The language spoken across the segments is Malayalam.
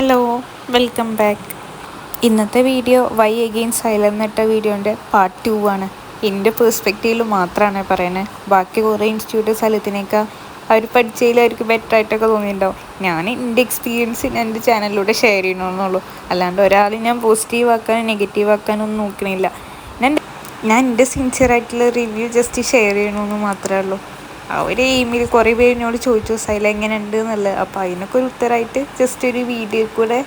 Hello, welcome back. ഇന്നത്തെ വീഡിയോ വൈ എഗെയിൻ സൈലന്റ് ഇട്ട വീഡിയോൻ്റെ പാർട്ട് 2 ആണ്. എൻ്റെ പേഴ്സ്പെക്റ്റീവിൽ മാത്രമാണ് പറയുന്നത്. ബാക്കി കുറേ ഇൻസ്റ്റിറ്റ്യൂട്ട് സ്ഥലത്തിനേക്കാൾ അവർ പഠിച്ചതിൽ അവർക്ക് ബെറ്റർ ആയിട്ടൊക്കെ തോന്നിയിട്ടുണ്ടാവും. ഞാൻ എൻ്റെ എക്സ്പീരിയൻസ് എൻ്റെ ചാനലിലൂടെ ഷെയർ ചെയ്യണമെന്നുള്ളൂ. അല്ലാണ്ട് ഒരാൾ ഞാൻ പോസിറ്റീവ് ആക്കാനും നെഗറ്റീവ് ആക്കാനൊന്നും നോക്കണില്ല. ഞാൻ എൻ്റെ സിൻസിയറായിട്ടുള്ള റിവ്യൂ ജസ്റ്റ് ഷെയർ ചെയ്യണമെന്ന് മാത്രമേ ഉള്ളൂ. ആ ഒരു എയിമിൽ കുറേ പേര് എന്നോട് ചോദിച്ചു സൈല എങ്ങനെ ഉണ്ട് എന്നുള്ളത്. അപ്പോൾ അതിനൊക്കെ ഒരു ഉത്തരമായിട്ട് ജസ്റ്റ് ഒരു വീഡിയോ കൂടെ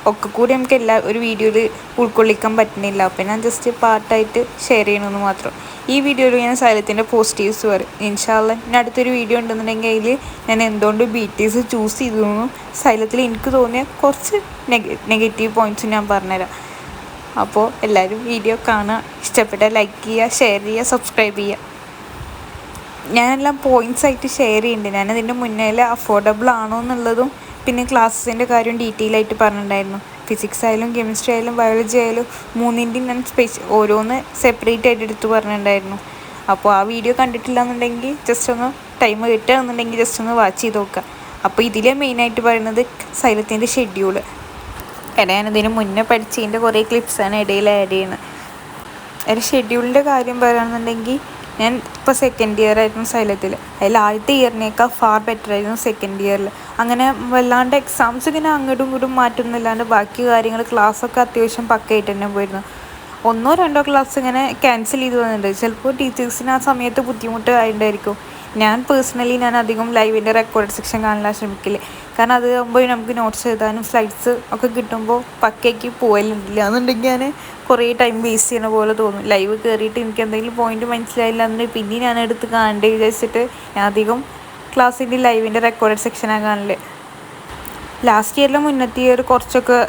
ഒക്കെ നമുക്ക് ഒരു വീഡിയോയിൽ ഉൾക്കൊള്ളിക്കാൻ പറ്റുന്നില്ല. അപ്പോൾ ഞാൻ ജസ്റ്റ് പാർട്ടായിട്ട് ഷെയർ ചെയ്യണമെന്ന് മാത്രം. ഈ വീഡിയോയിൽ ഞാൻ സൈലത്തിൻ്റെ പോസിറ്റീവ്സ് പറയും. ഇൻഷാ അല്ലാ ഞാൻ അടുത്തൊരു വീഡിയോ ഉണ്ടെന്നുണ്ടെങ്കിൽ അതിൽ ഞാൻ എന്തുകൊണ്ട് BTS ചൂസ് ചെയ്തു സൈലത്തിൽ എനിക്ക് തോന്നിയ കുറച്ച് നെഗറ്റീവ് പോയിൻറ്റ്സ് ഞാൻ പറഞ്ഞുതരാം. അപ്പോൾ എല്ലാവരും വീഡിയോ കാണുക, ഇഷ്ടപ്പെട്ടാൽ ലൈക്ക് ചെയ്യുക, ഷെയർ ചെയ്യുക, സബ്സ്ക്രൈബ് ചെയ്യുക. ഞാനെല്ലാം പോയിൻറ്റ്സ് ആയിട്ട് ഷെയർ ചെയ്യുന്നുണ്ട്. ഞാനതിൻ്റെ മുന്നേ അഫോർഡബിൾ ആണോ എന്നുള്ളതും പിന്നെ ക്ലാസ്സിൻ്റെ കാര്യം ഡീറ്റെയിൽ ആയിട്ട് പറഞ്ഞിട്ടുണ്ടായിരുന്നു. ഫിസിക്സ് ആയാലും കെമിസ്ട്രി ആയാലും ബയോളജി ആയാലും മൂന്നിൻ്റെയും ഞാൻ ഓരോന്ന് സെപ്പറേറ്റ് ആയിട്ട് എടുത്ത് പറഞ്ഞിട്ടുണ്ടായിരുന്നു. അപ്പോൾ ആ വീഡിയോ കണ്ടിട്ടില്ല എന്നുണ്ടെങ്കിൽ ജസ്റ്റ് ഒന്ന് ടൈം കിട്ടുകയെന്നുണ്ടെങ്കിൽ ജസ്റ്റ് ഒന്ന് വാച്ച് ചെയ്ത് നോക്കുക. അപ്പോൾ ഇതിലെ മെയിനായിട്ട് പറയുന്നത് സൈലത്തിൻ്റെ ഷെഡ്യൂള്. ഞാനതിന് മുന്നേ പഠിച്ചതിൻ്റെ കുറേ ക്ലിപ്സാണ് ഇടയിൽ ആഡ് ചെയ്യുന്നത്. ഒരു ഷെഡ്യൂളിൻ്റെ കാര്യം പറയുകയാണെന്നുണ്ടെങ്കിൽ ഞാൻ ഇപ്പോൾ സെക്കൻഡ് ഇയർ ആയിരുന്നു സൈലത്തിൽ. അതിൽ ആദ്യത്തെ ഇയറിനേക്കാൾ ഫാർ ബെറ്റർ ആയിരുന്നു സെക്കൻഡ് ഇയറിൽ. അങ്ങനെ വല്ലാണ്ട് എക്സാംസ് ഇങ്ങനെ അങ്ങോട്ടും ഇങ്ങോട്ടും മാറ്റുന്നില്ലാണ്ട് ബാക്കി കാര്യങ്ങൾ ക്ലാസ്സൊക്കെ അത്യാവശ്യം പക്കയായിട്ട് തന്നെ പോയിരുന്നു. 1-2 ക്ലാസ് ഇങ്ങനെ ക്യാൻസൽ ചെയ്ത് വന്നിട്ടുണ്ട്. ചിലപ്പോൾ ടീച്ചേഴ്സിന് ആ സമയത്ത് ബുദ്ധിമുട്ട് ആയിട്ടുണ്ടായിരിക്കും. ഞാൻ പേഴ്സണലി അധികം ലൈവിൻ്റെ റെക്കോർഡ് സെക്ഷൻ കാണില്ല ശ്രമിക്കില്ല. കാരണം അത് ആകുമ്പോൾ നമുക്ക് നോട്ട്സ് എഴുതാനും സ്ലൈഡ്സ് ഒക്കെ കിട്ടുമ്പോൾ പക്കയ്ക്ക് പോകലുണ്ടില്ല എന്നുണ്ടെങ്കിൽ ഞാൻ കുറേ ടൈം വേസ്റ്റ് ചെയ്യുന്ന പോലെ തോന്നും. ലൈവ് കയറിയിട്ട് എനിക്ക് എന്തെങ്കിലും പോയിന്റ് മനസ്സിലായില്ല എന്നുണ്ടെങ്കിൽ പിന്നെ ഞാൻ എടുത്ത് കാണണ്ടേ വിചാരിച്ചിട്ട് ഞാൻ അധികം ക്ലാസ്സിൻ്റെ ലൈവിൻ്റെ റെക്കോർഡ് സെക്ഷനാണ് കാണല്. ലാസ്റ്റ് ഇയറിലെ മുന്നത്തെ ഇയർ കുറച്ചൊക്കെ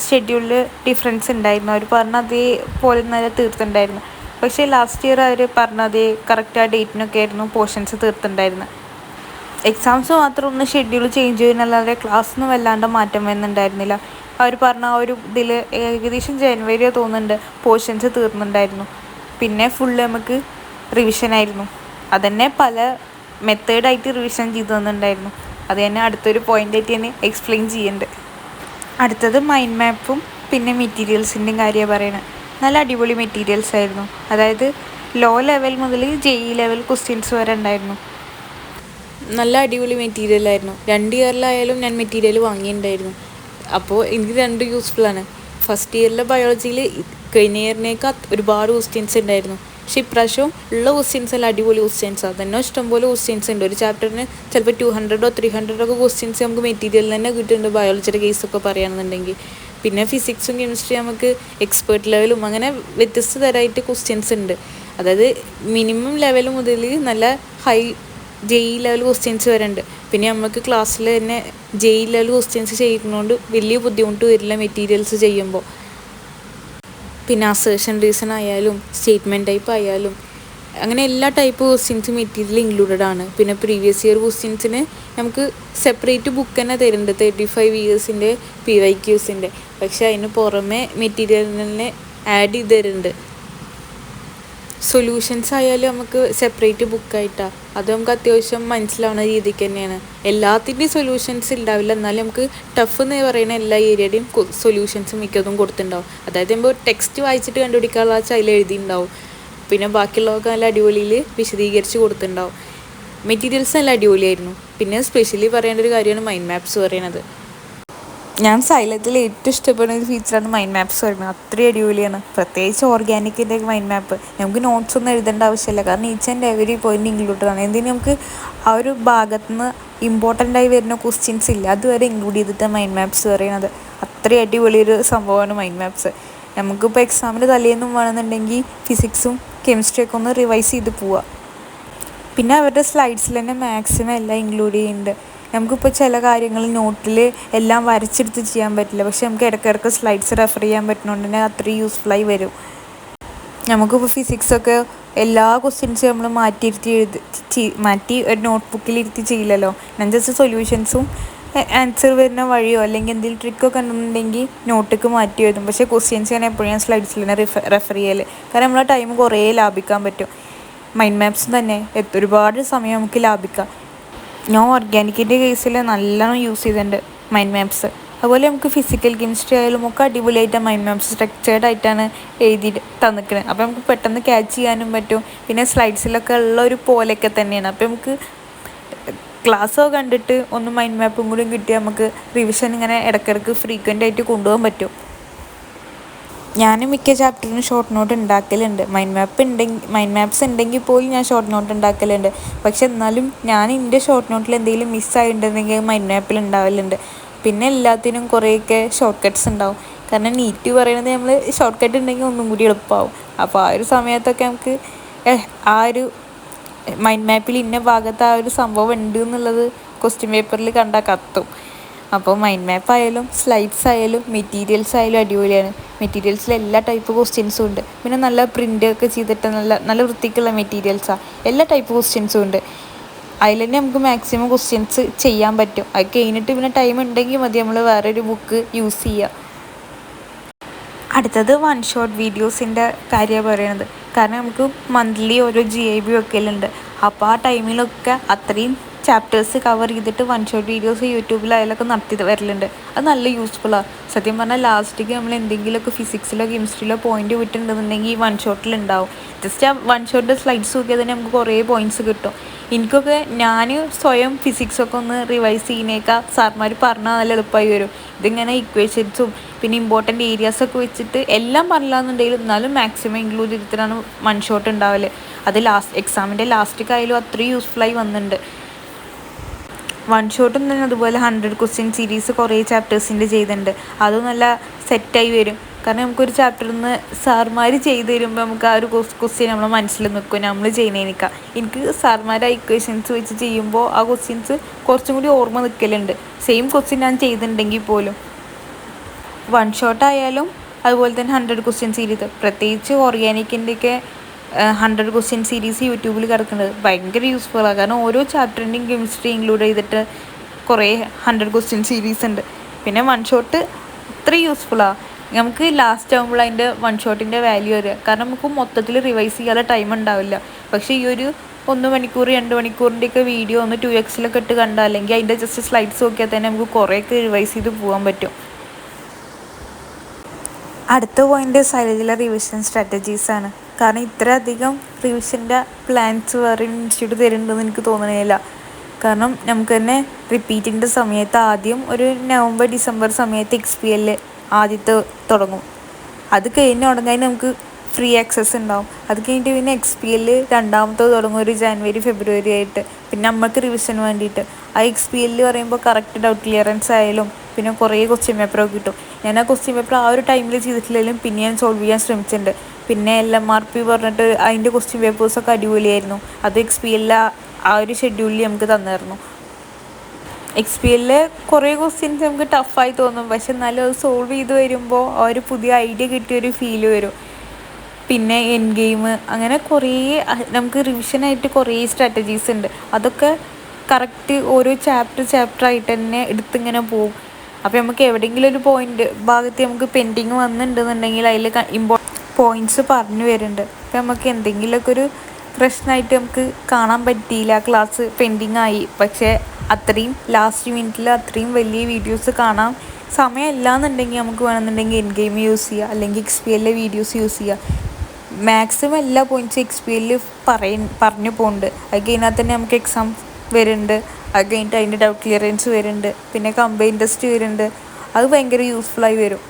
ഷെഡ്യൂളിൽ ഡിഫറൻസ് ഉണ്ടായിരുന്നു. അവർ പറഞ്ഞ അതേപോലെ തന്നെ തീർത്തിട്ടുണ്ടായിരുന്നു. പക്ഷേ ലാസ്റ്റ് ഇയർ അവർ പറഞ്ഞ അതേ കറക്റ്റ് ആ ഡേറ്റിനൊക്കെ ആയിരുന്നു പോർഷൻസ് തീർത്തിട്ടുണ്ടായിരുന്നത്. എക്സാംസ് മാത്രം ഒന്ന് ഷെഡ്യൂൾ ചേഞ്ച് ചെയ്യുന്നല്ലാതെ ക്ലാസ്സിന് വല്ലാണ്ട് മാറ്റം വരുന്നുണ്ടായിരുന്നില്ല. അവർ പറഞ്ഞ ആ ഒരു ഇതിൽ ഏകദേശം ജനുവരി തോന്നുന്നുണ്ട് പോർഷൻസ് തീർന്നിട്ടുണ്ടായിരുന്നു. പിന്നെ ഫുള്ള് നമുക്ക് റിവിഷനായിരുന്നു. അതന്നെ പല മെത്തേഡായിട്ട് റിവിഷൻ ചെയ്ത് തന്നിട്ടുണ്ടായിരുന്നു. അത് തന്നെ അടുത്തൊരു പോയിൻ്റായിട്ട് തന്നെ എക്സ്പ്ലെയിൻ ചെയ്യുന്നുണ്ട്. അടുത്തത് മൈൻഡ് മാപ്പും പിന്നെ മെറ്റീരിയൽസിൻ്റെയും കാര്യമാണ് പറയുന്നത്. നല്ല അടിപൊളി മെറ്റീരിയൽസ് ആയിരുന്നു. അതായത് ലോ ലെവൽ മുതൽ JEE ലെവൽ ക്വസ്റ്റ്യൻസ് വരെ ഉണ്ടായിരുന്നു. നല്ല അടിപൊളി മെറ്റീരിയലായിരുന്നു. 2 ഇയറിലായാലും ഞാൻ മെറ്റീരിയൽ വാങ്ങിയിട്ടുണ്ടായിരുന്നു. അപ്പോൾ എനിക്ക് 2 യൂസ്ഫുള്ളാണ്. ഫസ്റ്റ് ഇയറിലെ ബയോളജിയിൽ കഴിഞ്ഞ ഇയറിനേക്കാൾ ഒരുപാട് ക്വസ്റ്റ്യൻസ് ഉണ്ടായിരുന്നു. പക്ഷേ ഇപ്രാവശ്യം ഉള്ള ക്വസ്റ്റ്യൻസ് എല്ലാം അടിപൊളി ക്വസ്റ്റ്യൻസാണ്. തന്നെ ഇഷ്ടംപോലെ ക്വസ്റ്റ്യൻസ് ഉണ്ട്. ഒരു ചാപ്റ്ററിന് ചിലപ്പോൾ 200-300 ക്വസ്റ്റ്യൻസ് നമുക്ക് മെറ്റീരിയൽ തന്നെ കിട്ടുന്നുണ്ട് ബയോളജിയുടെ കേസൊക്കെ പറയുകയാണെന്നുണ്ടെങ്കിൽ. പിന്നെ ഫിസിക്സും കെമിസ്ട്രി നമുക്ക് എക്സ്പേർട്ട് ലെവലും അങ്ങനെ വ്യത്യസ്ത തരമായിട്ട് ക്വസ്റ്റ്യൻസ് ഉണ്ട്. അതായത് മിനിമം ലെവൽ മുതൽ നല്ല ഹൈ JEE ലെവൽ ക്വസ്റ്റ്യൻസ് വരുന്നുണ്ട്. പിന്നെ നമുക്ക് ക്ലാസ്സിൽ തന്നെ JEE ലെവൽ ക്വസ്റ്റ്യൻസ് ചെയ്യുന്നതുകൊണ്ട് വലിയ ബുദ്ധിമുട്ട് വരില്ല മെറ്റീരിയൽസ് ചെയ്യുമ്പോൾ. പിന്നെ അസേർഷൻ റീസൺ ആയാലും സ്റ്റേറ്റ്മെൻറ്റ് ടൈപ്പ് ആയാലും അങ്ങനെ എല്ലാ ടൈപ്പ് ക്വസ്റ്റ്യൻസും മെറ്റീരിയൽ ഇൻക്ലൂഡഡ് ആണ്. പിന്നെ പ്രീവിയസ് ഇയർ ക്വസ്റ്റ്യൻസിന് നമുക്ക് സെപ്പറേറ്റ് ബുക്ക് തന്നെ തരുന്നുണ്ട് 35 ഇയേഴ്സിൻ്റെ PYQസിൻ്റെ. പക്ഷേ അതിന് പുറമെ മെറ്റീരിയലിനെ ആഡ് ചെയ്ത് തരുന്നുണ്ട്. സൊല്യൂഷൻസ് ആയാലും നമുക്ക് സെപ്പറേറ്റ് ബുക്കായിട്ടാണ്. അത് നമുക്ക് അത്യാവശ്യം മനസ്സിലാവുന്ന രീതിക്ക് തന്നെയാണ്. എല്ലാത്തിൻ്റെയും സൊല്യൂഷൻസ് ഉണ്ടാവില്ല, എന്നാലും നമുക്ക് ടഫ് എന്ന് പറയുന്ന എല്ലാ ഏരിയയുടെയും സൊല്യൂഷൻസ് മിക്കതും കൊടുത്തിട്ടുണ്ടാവും. അതായത് നമ്മൾ ടെക്സ്റ്റ് വായിച്ചിട്ട് കണ്ടുപിടിക്കാനുള്ള അതിൽ എഴുതിയിട്ടുണ്ടാവും. പിന്നെ ബാക്കിയുള്ളതൊക്കെ നല്ല അടിപൊളിയിൽ വിശദീകരിച്ച് കൊടുത്തിട്ടുണ്ടാവും. മെറ്റീരിയൽസ് നല്ല അടിപൊളിയായിരുന്നു. പിന്നെ സ്പെഷ്യലി പറയേണ്ട ഒരു കാര്യമാണ് മൈൻഡ് മാപ്സ് പറയുന്നത്. ഞാൻ സൈലത്തിൽ ഏറ്റവും ഇഷ്ടപ്പെടുന്ന ഒരു ഫീച്ചറാണ് മൈൻഡ് മാപ്സ് പറയുന്നത്. അത്രയും അടിപൊളിയാണ്. പ്രത്യേകിച്ച് ഓർഗാനിക്കിൻ്റെ മൈൻഡ് മാപ്പ്. നമുക്ക് നോട്ട്സ് ഒന്നും എഴുതേണ്ട ആവശ്യമില്ല. കാരണം each and every point included ആണ്. എന്തിനും നമുക്ക് ആ ഒരു ഭാഗത്ത് നിന്ന് ഇമ്പോർട്ടൻ്റ് ആയി വരുന്ന ക്വസ്റ്റ്യൻസ് ഇല്ല അതുവരെ ഇൻക്ലൂഡ് ചെയ്തിട്ട് മൈൻഡ് മാപ്സ് പറയുന്നത്. അത്രയും അടിപൊളിയൊരു സംഭവമാണ് മൈൻഡ് മാപ്സ്. നമുക്കിപ്പോൾ എക്സാമിന് തലേന്നും വേണമെന്നുണ്ടെങ്കിൽ ഫിസിക്സും കെമിസ്ട്രിയൊക്കെ ഒന്ന് റിവൈസ് ചെയ്ത് പോവുക. പിന്നെ അവരുടെ സ്ലൈഡ്സിൽ തന്നെ മാക്സിമം എല്ലാം ഇൻക്ലൂഡ് ചെയ്യുന്നുണ്ട്. നമുക്കിപ്പോൾ ചില കാര്യങ്ങൾ നോട്ടിൽ എല്ലാം വരച്ചെടുത്ത് ചെയ്യാൻ പറ്റില്ല. പക്ഷെ നമുക്ക് ഇടയ്ക്കിടയ്ക്ക് സ്ലൈഡ്സ് റെഫർ ചെയ്യാൻ പറ്റുന്നതുകൊണ്ട് തന്നെ അത്രയും യൂസ്ഫുള്ളായി വരും. നമുക്കിപ്പോൾ ഫിസിക്സൊക്കെ എല്ലാ ക്വസ്റ്റ്യൻസും നമ്മൾ മാറ്റി ഒരു നോട്ട് ബുക്കിലിരുത്തി ചെയ്യില്ലല്ലോ. ഞാൻ ജസ്റ്റ് സൊല്യൂഷൻസും ആൻസർ വരുന്ന വഴിയോ അല്ലെങ്കിൽ എന്തെങ്കിലും ട്രിക്കൊക്കെ ഉണ്ടെന്നുണ്ടെങ്കിൽ നോട്ടിക്ക് മാറ്റി എഴുതും. പക്ഷേ ക്വസ്റ്റ്യൻസ് ഞാൻ എപ്പോഴും സ്ലൈഡ്സിൽ തന്നെ റെഫർ ചെയ്യൽ. കാരണം നമ്മളെ ടൈം കുറേ ലാഭിക്കാൻ പറ്റും. മൈൻഡ് മാപ്സ് തന്നെ ഒരുപാട് സമയം നമുക്ക് ലാഭിക്കാം. ഞാൻ ഓർഗാനിക്കിൻ്റെ കേസിൽ നല്ലോണം യൂസ് ചെയ്തിട്ടുണ്ട് മൈൻഡ് മാപ്സ്. അതുപോലെ നമുക്ക് ഫിസിക്കൽ കെമിസ്ട്രി ആയാലും ഒക്കെ അടിപൊളിയായിട്ട് മൈൻഡ് മാപ്സ് സ്ട്രക്ചേർഡ് ആയിട്ടാണ് എഴുതി തന്നിക്കുന്നത്. അപ്പോൾ നമുക്ക് പെട്ടെന്ന് ക്യാച്ച് ചെയ്യാനും പറ്റും. പിന്നെ സ്ലൈഡ്സിലൊക്കെ ഉള്ള ഒരു പോലെയൊക്കെ തന്നെയാണ്. അപ്പോൾ നമുക്ക് ക്ലാസ്സോ കണ്ടിട്ട് ഒന്ന് മൈൻഡ് മാപ്പും കൂടി കിട്ടി നമുക്ക് റിവിഷൻ ഇങ്ങനെ ഇടയ്ക്കിടയ്ക്ക് ഫ്രീക്വൻ്റ് ആയിട്ട് കൊണ്ടുപോകാൻ പറ്റും. ഞാൻ മിക്ക ചാപ്റ്ററിനും ഷോർട്ട് നോട്ട് ഉണ്ടാക്കലുണ്ട്. മൈൻഡ് മാപ്സ് ഉണ്ടെങ്കിൽ പോലും ഞാൻ ഷോർട്ട് നോട്ട് ഉണ്ടാക്കലുണ്ട്. പക്ഷെ എന്നാലും ഞാൻ എൻ്റെ ഷോർട്ട് നോട്ടിൽ എന്തെങ്കിലും മിസ്സായിട്ടുണ്ടെങ്കിൽ മൈൻഡ് മാപ്പിൽ ഉണ്ടാവലുണ്ട്. പിന്നെ എല്ലാത്തിനും കുറേയൊക്കെ ഷോർട്ട് കട്ട്സ് ഉണ്ടാവും. കാരണം നീറ്റ് പറയുന്നത് നമ്മൾ ഷോർട്ട് കട്ട് ഉണ്ടെങ്കിൽ ഒന്നും കൂടി എളുപ്പമാവും. അപ്പോൾ ആ ഒരു സമയത്തൊക്കെ നമുക്ക് ആ ഒരു മൈൻഡ് മാപ്പിൽ ഇന്ന ഭാഗത്ത് ആ ഒരു സംഭവം ഉണ്ട് എന്നുള്ളത് ക്വസ്റ്റ്യൻ പേപ്പറിൽ കണ്ടാൽ കത്തും. അപ്പോൾ മൈൻഡ് മാപ്പ് ആയാലും സ്ലൈഡ്സ് ആയാലും മെറ്റീരിയൽസ് ആയാലും അടിപൊളിയാണ്. മെറ്റീരിയൽസിൽ എല്ലാ ടൈപ്പ് ക്വസ്റ്റ്യൻസും ഉണ്ട്. പിന്നെ നല്ല പ്രിൻ്റ് ഒക്കെ ചെയ്തിട്ട് നല്ല വൃത്തിക്കുള്ള മെറ്റീരിയൽസാണ്. എല്ലാ ടൈപ്പ് ക്വസ്റ്റ്യൻസും ഉണ്ട്. അതിൽ തന്നെ നമുക്ക് മാക്സിമം ക്വസ്റ്റ്യൻസ് ചെയ്യാൻ പറ്റും. അത് കഴിഞ്ഞിട്ട് പിന്നെ ടൈം ഉണ്ടെങ്കിൽ മതി നമ്മൾ വേറൊരു ബുക്ക് യൂസ് ചെയ്യുക. അടുത്തത് വൺ ഷോട്ട് വീഡിയോസിൻ്റെ കാര്യമാണ് പറയണത്. കാരണം നമുക്ക് മന്ത്ലി ഓരോ GIB വെക്കലുണ്ട്. അപ്പോൾ ആ ടൈമിലൊക്കെ അത്രയും ചാപ്റ്റേഴ്സ് കവർ ചെയ്തിട്ട് വൺ ഷോട്ട് വീഡിയോസ് യൂട്യൂബിലായാലൊക്കെ നടത്തി വരലുണ്ട്. അത് നല്ല യൂസ്ഫുള്ളാണ്. സത്യം പറഞ്ഞാൽ ലാസ്റ്റിലേക്ക് നമ്മൾ എന്തെങ്കിലുമൊക്കെ ഫിസിക്സിലോ കെമിസ്ട്രിയിലോ പോയിന്റ് വിട്ടിട്ടുണ്ടെന്നുണ്ടെങ്കിൽ ഈ വൺ ഷോട്ടിലുണ്ടാവും. ജസ്റ്റ് ആ വൺ ഷോട്ട് സ്ലൈഡ്സ് നോക്കിയാൽ തന്നെ നമുക്ക് കുറേ പോയിൻറ്റ്സ് കിട്ടും. എനിക്കൊക്കെ ഞാൻ സ്വയം ഫിസിക്സൊക്കെ ഒന്ന് റിവൈസ് ചെയ്യുന്നേക്കാൾ സാർമാർ പറഞ്ഞാൽ നല്ല എളുപ്പമായി വരും. ഇതിങ്ങനെ ഇക്വേഷൻസും പിന്നെ ഇമ്പോർട്ടൻ്റ് ഏരിയാസൊക്കെ വെച്ചിട്ട് എല്ലാം പറഞ്ഞില്ലാന്നുണ്ടെങ്കിലും എന്നാലും മാക്സിമം ഇൻക്ലൂഡ് ചെയ്തിട്ടാണ് വൺ ഷോട്ട് ഉണ്ടാവല്. അത് എക്സാമിൻ്റെ ലാസ്റ്റിക്കായാലും അത്രയും യൂസ്ഫുള്ളായി വന്നിട്ടുണ്ട്. വൺ ഷോട്ടും തന്നെ അതുപോലെ 100 ക്വസ്റ്റ്യൻ സീരീസ് കുറേ ചാപ്റ്റേഴ്സിൻ്റെ ചെയ്തിട്ടുണ്ട്. അതും നല്ല സെറ്റായി വരും. കാരണം നമുക്കൊരു ചാപ്റ്ററിൽ നിന്ന് സാർമാർ ചെയ്ത് തരുമ്പോൾ നമുക്ക് ആ ഒരു ക്വസ്റ്റ്യൻ നമ്മളെ മനസ്സിൽ നിൽക്കും നമ്മൾ ചെയ്യുന്നതിനേക്കാൾ. എനിക്ക് സാർമാർ ആ ഇക്വേഷൻസ് വെച്ച് ചെയ്യുമ്പോൾ ആ ക്വസ്റ്റ്യൻസ് കുറച്ചും കൂടി ഓർമ്മ നിൽക്കലുണ്ട്. സെയിം ക്വസ്റ്റ്യൻ ഞാൻ ചെയ്തിട്ടുണ്ടെങ്കിൽ പോലും. വൺ ഷോട്ട് ആയാലും അതുപോലെ തന്നെ 100 ക്വസ്റ്റ്യൻ സീരീസ്, പ്രത്യേകിച്ച് ഓർഗാനിക്കിൻ്റെയൊക്കെ 100 ക്വസ്റ്റ്യൻ സീരീസ് യൂട്യൂബിൽ കിടക്കുന്നത് ഭയങ്കര യൂസ്ഫുള്ളാണ്. കാരണം ഓരോ ചാപ്റ്ററിൻ്റെയും കെമിസ്ട്രി ഇൻക്ലൂഡ് ചെയ്തിട്ട് കുറേ 100 ക്വസ്റ്റ്യൻ സീരീസ് ഉണ്ട്. പിന്നെ വൺ ഷോട്ട് അത്ര യൂസ്ഫുള്ളാണ്. നമുക്ക് ലാസ്റ്റ് ആകുമ്പോൾ അതിൻ്റെ വൺ ഷോട്ടിൻ്റെ വാല്യൂ വരിക. കാരണം നമുക്ക് മൊത്തത്തിൽ റിവൈസ് ചെയ്യാതെ ടൈം ഉണ്ടാവില്ല. പക്ഷേ ഈ ഒരു 1 മണിക്കൂർ 2 മണിക്കൂറിൻ്റെയൊക്കെ വീഡിയോ ഒന്ന് 2x ഇട്ട് കണ്ടാൽ അല്ലെങ്കിൽ അതിൻ്റെ ജസ്റ്റ് സ്ലൈഡ്സ് നോക്കിയാൽ തന്നെ നമുക്ക് കുറേയൊക്കെ റിവൈസ് ചെയ്ത് പോകാൻ പറ്റും. അടുത്ത പോയിൻ്റ് സൈലജിലെ റിവിഷൻ സ്ട്രാറ്റജീസാണ്. കാരണം ഇത്രയധികം റിവിഷൻ്റെ പ്ലാൻസ് വേറെ ഇൻസ്റ്റിറ്റ്യൂട്ട് തരുന്നുണ്ടെന്ന് എനിക്ക് തോന്നുന്നില്ല. കാരണം നമുക്ക് തന്നെ റിപ്പീറ്റിൻ്റെ സമയത്ത് ആദ്യം ഒരു നവംബർ ഡിസംബർ സമയത്ത് XPL ആദ്യത്തെ തുടങ്ങും. അത് കഴിഞ്ഞ് തുടങ്ങാൻ നമുക്ക് ഫ്രീ ആക്സസ് ഉണ്ടാവും. അത് കഴിഞ്ഞിട്ട് പിന്നെ XPL രണ്ടാമത്തെ തുടങ്ങും ഒരു ജാനുവരി ഫെബ്രുവരി ആയിട്ട്. പിന്നെ നമുക്ക് റിവിഷന് വേണ്ടിയിട്ട് ആ XPL പറയുമ്പോൾ കറക്റ്റ് ഡൗട്ട് ക്ലിയറൻസ് ആയാലും പിന്നെ കുറേ ക്വസ്റ്റ്യൻ പേപ്പറൊക്കെ കിട്ടും. ഞാൻ ആ ക്വസ്റ്റ്യൻ പേപ്പർ ആ ഒരു ടൈമിൽ ചെയ്തിട്ടില്ലെങ്കിലും പിന്നെ ഞാൻ സോൾവ് ചെയ്യാൻ ശ്രമിച്ചിട്ടുണ്ട്. പിന്നെ LMRP പറഞ്ഞിട്ട് അതിൻ്റെ ക്വസ്റ്റ്യൻ പേപ്പേഴ്സൊക്കെ അടിപൊളിയായിരുന്നു. അത് XPL ആ ഒരു ഷെഡ്യൂളിൽ നമുക്ക് തന്നായിരുന്നു. XPL കുറേ ക്വസ്റ്റ്യൻസ് നമുക്ക് ടഫായി തോന്നും. പക്ഷെ എന്നാലും അത് സോൾവ് ചെയ്ത് വരുമ്പോൾ ആ ഒരു പുതിയ ഐഡിയ കിട്ടിയൊരു ഫീല് വരും. പിന്നെ എൻഡ് ഗെയിം അങ്ങനെ കുറേ നമുക്ക് റിവിഷനായിട്ട് കുറേ സ്ട്രാറ്റജീസ് ഉണ്ട്. അതൊക്കെ കറക്റ്റ് ഓരോ ചാപ്റ്ററായിട്ട് തന്നെ എടുത്തിങ്ങനെ പോകും. അപ്പോൾ നമുക്ക് എവിടെയെങ്കിലും ഒരു ഭാഗത്ത് നമുക്ക് പെൻഡിങ് വന്നിട്ടുണ്ടെന്നുണ്ടെങ്കിൽ അതിൽ പോയിൻറ്റ്സ് പറഞ്ഞു വരുന്നുണ്ട്. അപ്പോൾ നമുക്ക് എന്തെങ്കിലുമൊക്കെ ഒരു പ്രശ്നമായിട്ട് നമുക്ക് കാണാൻ പറ്റിയില്ല, ക്ലാസ് പെൻഡിങ് ആയി, പക്ഷേ അത്രയും ലാസ്റ്റ് മിനിറ്റിൽ അത്രയും വലിയ വീഡിയോസ് കാണാൻ സമയമില്ല എന്നുണ്ടെങ്കിൽ നമുക്ക് വേണമെന്നുണ്ടെങ്കിൽ എൻഡ് ഗെയിം യൂസ് ചെയ്യുക, അല്ലെങ്കിൽ XPL വീഡിയോസ് യൂസ് ചെയ്യുക. മാക്സിമം എല്ലാ പോയിൻറ്റ്സും XPL പറഞ്ഞു പോകുന്നുണ്ട്. അത് കഴിഞ്ഞാൽ തന്നെ നമുക്ക് എക്സാം വരുന്നുണ്ട്. അത് കഴിഞ്ഞിട്ട് അതിൻ്റെ ഡൗട്ട് ക്ലിയറൻസ് വരുന്നുണ്ട്. പിന്നെ കമ്പൈൻ ടെസ്റ്റ് വരുന്നുണ്ട്. അത് ഭയങ്കര യൂസ്ഫുള്ളായി വരും.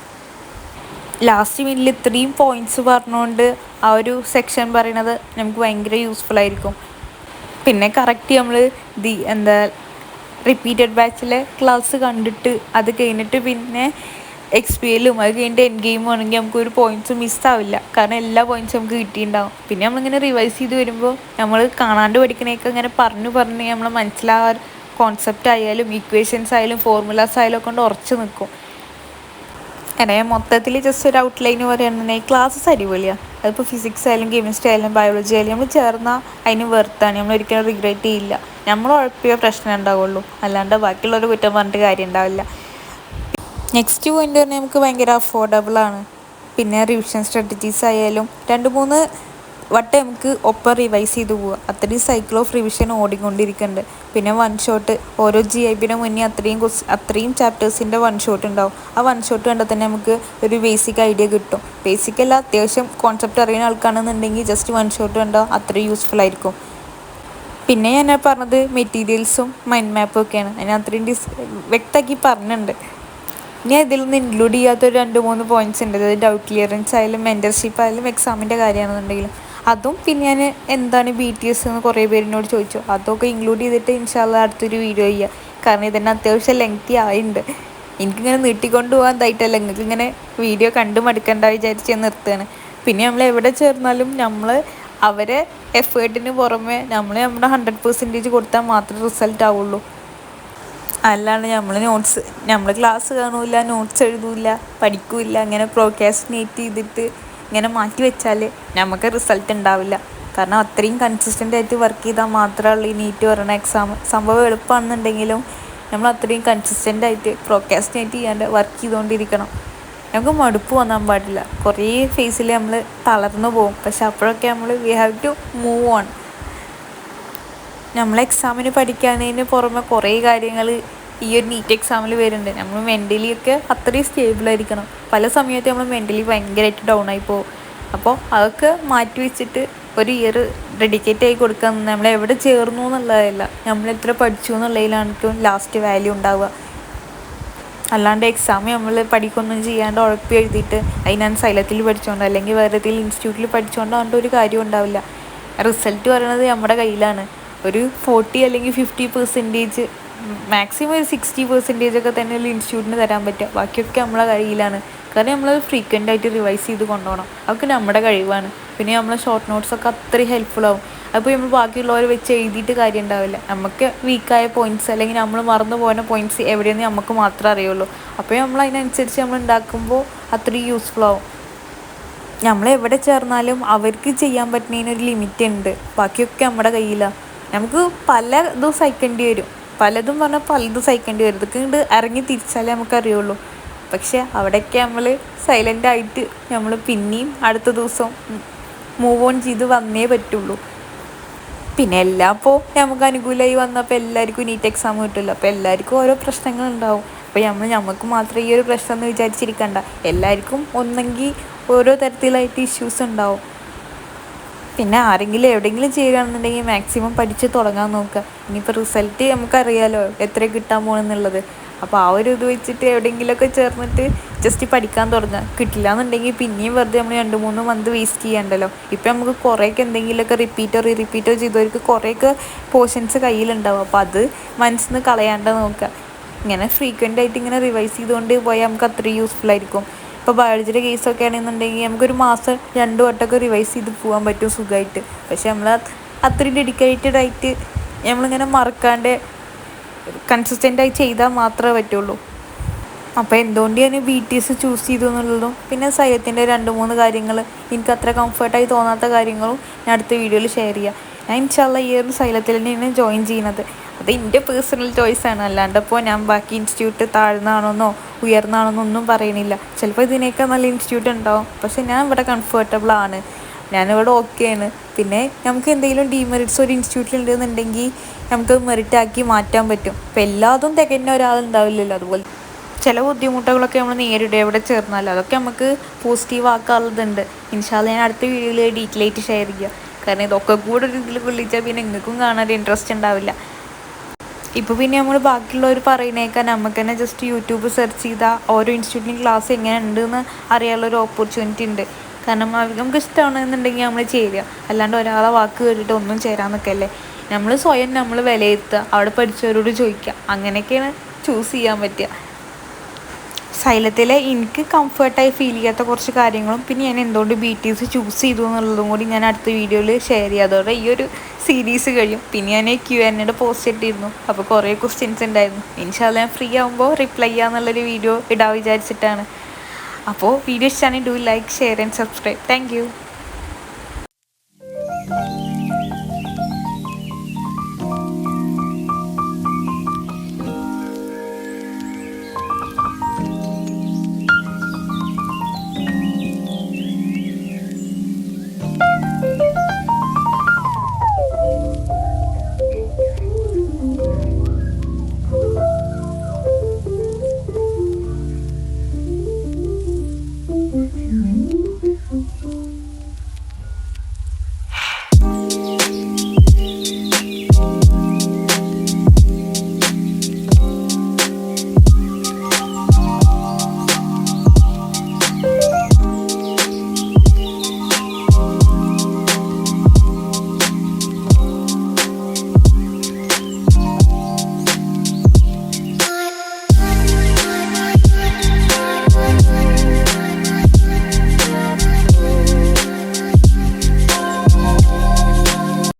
ലാസ്റ്റ് മിനിറ്റിൽ ഇത്രയും പോയിൻറ്റ്സ് പറഞ്ഞുകൊണ്ട് ആ ഒരു സെക്ഷൻ പറയണത് നമുക്ക് ഭയങ്കര യൂസ്ഫുള്ളായിരിക്കും. പിന്നെ കറക്റ്റ് നമ്മൾ റിപ്പീറ്റഡ് ബാച്ചിലെ ക്ലാസ് കണ്ടിട്ട് അത് കഴിഞ്ഞിട്ട് പിന്നെ XPLും അത് കഴിഞ്ഞിട്ട് എൻഡ് ഗെയിമും ആണെങ്കിൽ നമുക്കൊരു പോയിൻറ്റ്സ് മിസ്സാവില്ല. കാരണം എല്ലാ പോയിൻറ്റ്സും നമുക്ക് കിട്ടിയിട്ടുണ്ടാവും. പിന്നെ നമ്മളിങ്ങനെ റിവൈസ് ചെയ്ത് വരുമ്പോൾ നമ്മൾ കാണാണ്ട് പഠിക്കണേക്കെ ഇങ്ങനെ പറഞ്ഞ് നമ്മൾ മനസ്സിലാകാൻ കോൺസെപ്റ്റ് ആയാലും ഇക്വേഷൻസ് ആയാലും ഫോർമുലാസ് ആയാലും കൊണ്ട് ഉറച്ച് നിൽക്കും. അങ്ങനെ മൊത്തത്തിൽ ജസ്റ്റ് ഒരു ഔട്ട്ലൈന് പറയുകയാണെന്നുണ്ടെങ്കിൽ ക്ലാസ്സസ് അടിപൊളിയാണ്. അതിപ്പോൾ ഫിസിക്സ് ആയാലും കെമിസ്ട്രി ആയാലും ബയോളജി ആയാലും നമ്മൾ ചേർന്നാൽ അതിന് വെർത്താണ്. നമ്മൾ ഒരിക്കലും റിഗ്രറ്റ് ചെയ്യില്ല. നമ്മൾ ഉഴപ്പിയ പ്രശ്നം ഉണ്ടാവുള്ളൂ, അല്ലാണ്ട് ബാക്കിയുള്ളവർ കുറ്റം പറഞ്ഞിട്ട് കാര്യം ഉണ്ടാവില്ല. നെക്സ്റ്റ് പോയിൻ്റ് പറഞ്ഞാൽ നമുക്ക് ഭയങ്കര അഫോർഡബിളാണ്. പിന്നെ റിവിഷൻ സ്ട്രാറ്റജീസ് ആയാലും 2-3 വട്ടം നമുക്ക് ഒപ്പം റിവൈസ് ചെയ്ത് പോവുക. അത്രയും സൈക്കിൾ ഓഫ് റിവിഷൻ ഓടിക്കൊണ്ടിരിക്കുന്നുണ്ട്. പിന്നെ വൺ ഷോട്ട് ഓരോ GIBയുടെ മുന്നേ അത്രയും ചാപ്റ്റേഴ്സിൻ്റെ വൺ ഷോട്ട് ഉണ്ടാവും. ആ വൺ ഷോട്ട് കണ്ടാൽ തന്നെ നമുക്ക് ഒരു ബേസിക് ഐഡിയ കിട്ടും. ബേസിക് അല്ല, അത്യാവശ്യം കോൺസെപ്റ്റ് അറിയുന്ന ആൾക്കാണെന്നുണ്ടെങ്കിൽ ജസ്റ്റ് വൺ ഷോട്ട് കണ്ടാൽ അത്രയും യൂസ്ഫുൾ ആയിരിക്കും. പിന്നെ ഞാൻ പറഞ്ഞത് മെറ്റീരിയൽസും മൈൻഡ് മാപ്പും ഒക്കെയാണ്. അതിന് അത്രയും വ്യക്തമാക്കി പറഞ്ഞിട്ടുണ്ട്. ഇനി ഇതിൽ നിന്ന് ഇൻക്ലൂഡ് ചെയ്യാത്തൊരു 2-3 പോയിൻറ്റ്സ് ഉണ്ട്. അതായത് ഡൗട്ട് ക്ലിയറൻസ് ആയാലും മെൻറ്റർഷിപ്പ് ആയാലും എക്സാമിൻ്റെ കാര്യമാണെന്നുണ്ടെങ്കിലും അതും. പിന്നെ ഞാൻ എന്താണ് BTS എന്ന് കുറേ പേരിനോട് ചോദിച്ചു. അതൊക്കെ ഇൻക്ലൂഡ് ചെയ്തിട്ട് ഇൻഷാല്ലാ അടുത്തൊരു വീഡിയോ ചെയ്യുക. കാരണം ഇതന്നെ അത്യാവശ്യം ലെങ്തി ആയിട്ടുണ്ട്. എനിക്കിങ്ങനെ നീട്ടിക്കൊണ്ട് പോകാൻ തായിട്ടല്ല, നിങ്ങൾക്ക് ഇങ്ങനെ വീഡിയോ കണ്ടു മടുക്കണ്ട വിചാരിച്ച് നിർത്തുകയാണ്. പിന്നെ നമ്മൾ എവിടെ ചേർന്നാലും നമ്മൾ അവരെ എഫേർട്ടിന് പുറമെ നമ്മൾ നമ്മുടെ 100% കൊടുത്താൽ മാത്രമേ റിസൾട്ട് ആവുള്ളൂ. അല്ലാണ്ട് നമ്മൾ ക്ലാസ് കാണൂല, നോട്ട്സ് എഴുതൂല, പഠിക്കൂല, അങ്ങനെ പ്രോക്രാസ്റ്റിനേറ്റ് ചെയ്തിട്ട് ഇങ്ങനെ മാറ്റി വെച്ചാൽ നമുക്ക് റിസൾട്ട് ഉണ്ടാവില്ല. കാരണം അത്രയും കൺസിസ്റ്റൻ്റ് ആയിട്ട് വർക്ക് ചെയ്താൽ മാത്രമേ ഈ നീറ്റ് പറയുന്ന എക്സാം സംഭവം എളുപ്പമാണെന്നുണ്ടെങ്കിലും നമ്മൾ അത്രയും കൺസിസ്റ്റൻ്റ് ആയിട്ട് പ്രോക്രാസ്റ്റിനേറ്റ് ചെയ്യാണ്ട് വർക്ക് ചെയ്തുകൊണ്ടിരിക്കണം. നമുക്ക് മടുപ്പ് വന്നാൻ പാടില്ല. കുറേ ഫേസിൽ നമ്മൾ തളർന്നു പോകും. പക്ഷെ അപ്പോഴൊക്കെ we have to move on. നമ്മൾ എക്സാമിന് പഠിക്കാനതിന് പുറമെ കുറേ കാര്യങ്ങൾ ഈ ഒരു നീറ്റ് എക്സാമിൽ വരുന്നുണ്ട്. നമ്മൾ മെൻ്റലി ഒക്കെ അത്രയും സ്റ്റേബിളായിരിക്കണം. പല സമയത്ത് നമ്മൾ മെൻ്റലി ഭയങ്കരമായിട്ട് ഡൗൺ ആയി പോകും. അപ്പോൾ അതൊക്കെ മാറ്റി വെച്ചിട്ട് ഒരു ഇയർ ഡെഡിക്കേറ്റ് ആയി കൊടുക്കുക. നമ്മൾ എവിടെ ചേർന്നു എന്നുള്ളതല്ല, നമ്മൾ എത്ര പഠിച്ചു എന്നുള്ളതിലായിരിക്കും ലാസ്റ്റ് വാല്യൂ ഉണ്ടാവുക. അല്ലാണ്ട് എക്സാം നമ്മൾ പഠിക്കൊന്നും ചെയ്യാണ്ട് ഉഴപ്പി എഴുതിയിട്ട് അതിനാണ് സൈലത്തിൽ പഠിച്ചുകൊണ്ട് അല്ലെങ്കിൽ വേറെ ഏതെങ്കിലും ഇൻസ്റ്റിറ്റ്യൂട്ടിൽ പഠിച്ചുകൊണ്ട് അതുകൊണ്ട് ഒരു കാര്യം ഉണ്ടാവില്ല. റിസൾട്ട് പറയുന്നത് നമ്മുടെ കയ്യിലാണ്. ഒരു 40 അല്ലെങ്കിൽ 50%, മാക്സിമം ഒരു 60% ഒക്കെ തന്നെ ഒരു ഇൻസ്റ്റിറ്റ്യൂട്ടിന് തരാൻ പറ്റുക. ബാക്കിയൊക്കെ നമ്മളെ കയ്യിലാണ്. കാരണം നമ്മൾ ഫ്രീക്വൻ്റ് ആയിട്ട് റിവൈസ് ചെയ്ത് കൊണ്ടുപോകണം. അതൊക്കെ നമ്മുടെ കഴിവാണ്. പിന്നെ നമ്മളെ ഷോർട്ട് നോട്ട്സൊക്കെ അത്രയും ഹെൽപ്ഫുൾ ആവും. അപ്പോൾ നമ്മൾ ബാക്കിയുള്ളവരെ വെച്ച് എഴുതിയിട്ട് കാര്യം ഉണ്ടാവില്ല. നമുക്ക് വീക്കായ പോയിൻറ്റ്സ് അല്ലെങ്കിൽ നമ്മൾ മറന്നു പോകുന്ന പോയിൻറ്റ്സ് എവിടെയെന്ന് നമുക്ക് മാത്രമേ അറിയുള്ളൂ. അപ്പോൾ നമ്മൾ അതിനനുസരിച്ച് നമ്മൾ ഉണ്ടാക്കുമ്പോൾ അത്രയും യൂസ്ഫുൾ ആവും. നമ്മൾ എവിടെ ചേർന്നാലും അവർക്ക് ചെയ്യാൻ പറ്റുന്നതിനൊരു ലിമിറ്റ് ഉണ്ട്. ബാക്കിയൊക്കെ നമ്മുടെ കയ്യിലാണ്. നമുക്ക് പലതും സഹിക്കേണ്ടി വരും. പലതും സഹിക്കേണ്ടി വരും. ഇതൊക്കെ ഇറങ്ങി തിരിച്ചാലേ നമുക്കറിയുള്ളൂ. പക്ഷെ അവിടെയൊക്കെ നമ്മൾ സൈലൻ്റായിട്ട് നമ്മൾ പിന്നെയും അടുത്ത ദിവസം മൂവ് ഓൺ ചെയ്ത് വന്നേ പറ്റുള്ളൂ. പിന്നെ എല്ലാം ഇപ്പോൾ നമുക്ക് അനുകൂലമായി വന്നപ്പോൾ എല്ലാവർക്കും നീറ്റ് എക്സാം കിട്ടില്ല. അപ്പോൾ എല്ലാവർക്കും ഓരോ പ്രശ്നങ്ങളുണ്ടാവും. അപ്പോൾ നമുക്ക് മാത്രം ഈ ഒരു പ്രശ്നം എന്ന് വിചാരിച്ചിരിക്കണ്ട. എല്ലാവർക്കും ഒന്നെങ്കിൽ ഓരോ തരത്തിലായിട്ട് ഇഷ്യൂസ് ഉണ്ടാവും. പിന്നെ ആരെങ്കിലും എവിടെയെങ്കിലും ചെയ്യുകയാണെന്നുണ്ടെങ്കിൽ മാക്സിമം പഠിച്ച് തുടങ്ങാൻ നോക്കുക. ഇനിയിപ്പോൾ റിസൾട്ട് നമുക്കറിയാലോ എത്ര കിട്ടാൻ പോകണമെന്നുള്ളത്. അപ്പോൾ ആ ഒരു ഇത് വെച്ചിട്ട് എവിടെയെങ്കിലുമൊക്കെ ചേർന്നിട്ട് ജസ്റ്റ് പഠിക്കാൻ തുടങ്ങുക. കിട്ടില്ല എന്നുണ്ടെങ്കിൽ പിന്നെയും വെറുതെ നമ്മൾ 2-3 മന്ത് വേസ്റ്റ് ചെയ്യണ്ടല്ലോ. ഇപ്പം നമുക്ക് കുറേയൊക്കെ എന്തെങ്കിലുമൊക്കെ റിപ്പീറ്റോ ചെയ്തവർക്ക് കുറേയൊക്കെ പോർഷൻസ് കയ്യിലുണ്ടാവും. അപ്പോൾ അത് മനസ്സിൽ നിന്ന് കളയാണ്ട് നോക്കുക. ഇങ്ങനെ ഫ്രീക്വൻ്റ് ആയിട്ട് ഇങ്ങനെ റിവൈസ് ചെയ്തുകൊണ്ട് പോയാൽ നമുക്ക് അത്രയും യൂസ്ഫുൾ ആയിരിക്കും. ഇപ്പോൾ ബയോളജിയുടെ കേസൊക്കെ ആണെന്നുണ്ടെങ്കിൽ നമുക്കൊരു മാസം 2 വട്ടമൊക്കെ റിവൈസ് ചെയ്ത് പോകാൻ പറ്റും സുഖമായിട്ട്. പക്ഷെ നമ്മൾ അത്രയും ഡെഡിക്കേറ്റഡ് ആയിട്ട് നമ്മളിങ്ങനെ മറക്കാണ്ട് കൺസിസ്റ്റൻ്റായി ചെയ്താൽ മാത്രമേ പറ്റുള്ളൂ. അപ്പോൾ എന്തുകൊണ്ട് ഞാൻ BTS ചൂസ് ചെയ്തു എന്നുള്ളതും പിന്നെ സൈലത്തിൻ്റെ 2-3 കാര്യങ്ങൾ എനിക്ക് അത്ര കംഫർട്ടായി തോന്നാത്ത കാര്യങ്ങളും ഞാൻ അടുത്ത വീഡിയോയിൽ ഷെയർ ചെയ്യാം. ഞാൻ ഇൻഷാല്ലാ ഈ ഒരു സൈലത്തിൽ തന്നെയാണ് ജോയിൻ ചെയ്യുന്നത്. അത് എൻ്റെ പേഴ്സണൽ ചോയ്സാണ്. അല്ലാണ്ടപ്പോൾ ഞാൻ ബാക്കി ഇൻസ്റ്റിറ്റ്യൂട്ട് താഴ്ന്നാണെന്നോ ഉയർന്നാണെന്നോ ഒന്നും പറയുന്നില്ല. ചിലപ്പോൾ ഇതിനേക്കാൾ നല്ല ഇൻസ്റ്റിറ്റ്യൂട്ട് ഉണ്ടാവും. പക്ഷെ ഞാൻ ഇവിടെ കംഫർട്ടബിളാണ്, ഞാനിവിടെ ഓക്കെയാണ്. പിന്നെ നമുക്ക് എന്തെങ്കിലും ഡീമെറിറ്റ്സ് ഒരു ഇൻസ്റ്റിറ്റ്യൂട്ടിലുണ്ടെന്നുണ്ടെങ്കിൽ നമുക്ക് മെറിറ്റാക്കി മാറ്റാൻ പറ്റും. അപ്പോൾ എല്ലാതും തികഞ്ഞ ഒരാളുണ്ടാവില്ലല്ലോ. അതുപോലെ ചില ബുദ്ധിമുട്ടുകളൊക്കെ നമ്മൾ നേരിടുക എവിടെ ചേർന്നാലും. അതൊക്കെ നമുക്ക് പോസിറ്റീവ് ആക്കാനുള്ളതുണ്ട്. ഇൻഷാല്ലാ ഞാൻ അടുത്ത വീഡിയോയിൽ ഡീറ്റെയിൽ ആയിട്ട് ഷെയർ ചെയ്യുക. കാരണം ഇതൊക്കെ കൂടെ ഒരു ഇതിൽ കൊള്ളിച്ചാൽ പിന്നെ നിങ്ങൾക്കും കാണാൻ ഇൻട്രസ്റ്റ് ഉണ്ടാവില്ല. ഇപ്പോൾ പിന്നെ നമ്മൾ ബാക്കിയുള്ളവർ പറയുന്നേക്കാൻ നമുക്ക് തന്നെ ജസ്റ്റ് യൂട്യൂബ് സെർച്ച് ചെയ്താൽ ഓരോ ഇൻസ്റ്റിറ്റ്യൂട്ടിലും ക്ലാസ് എങ്ങനെ ഉണ്ടെന്ന് അറിയാനുള്ളൊരു ഓപ്പർച്യൂണിറ്റി ഉണ്ട്. കാരണം നമുക്ക് ഇഷ്ടമാണെന്നുണ്ടെങ്കിൽ നമ്മൾ ചേരുക. അല്ലാണ്ട് ഒരാളെ വാക്ക് കേട്ടിട്ട് ഒന്നും ചേരാൻ നിൽക്കല്ലേ. നമ്മൾ സ്വയം നമ്മൾ വിലയിരുത്തുക, അവിടെ പഠിച്ചവരോട് ചോദിക്കുക. അങ്ങനെയൊക്കെയാണ് ചൂസ് ചെയ്യാൻ പറ്റുക. സൈലത്തിലെ എനിക്ക് കംഫർട്ടായി ഫീൽ ചെയ്യാത്ത കുറച്ച് കാര്യങ്ങളും പിന്നെ ഞാൻ എന്തുകൊണ്ട് BTS ചൂസ് ചെയ്തു എന്നുള്ളതും കൂടി ഞാൻ അടുത്ത വീഡിയോയിൽ ഷെയർ ചെയ്യാം. അതോടെ ഈ ഒരു സീരീസ് കഴിയും. പിന്നെ ഞാൻ Q&A പോസ്റ്റ് ഇട്ടിരുന്നു. അപ്പോൾ കുറേ ക്വസ്റ്റ്യൻസ് ഉണ്ടായിരുന്നു. ഇൻഷാല്ലാ ഞാൻ ഫ്രീ ആകുമ്പോൾ റിപ്ലൈ ചെയ്യാന്നുള്ളൊരു വീഡിയോ ഇടാൻ വിചാരിച്ചിട്ടാണ്. അപ്പോൾ വീഡിയോ ഇഷ്ടമാണെങ്കിൽ do like, share and subscribe. Thank you.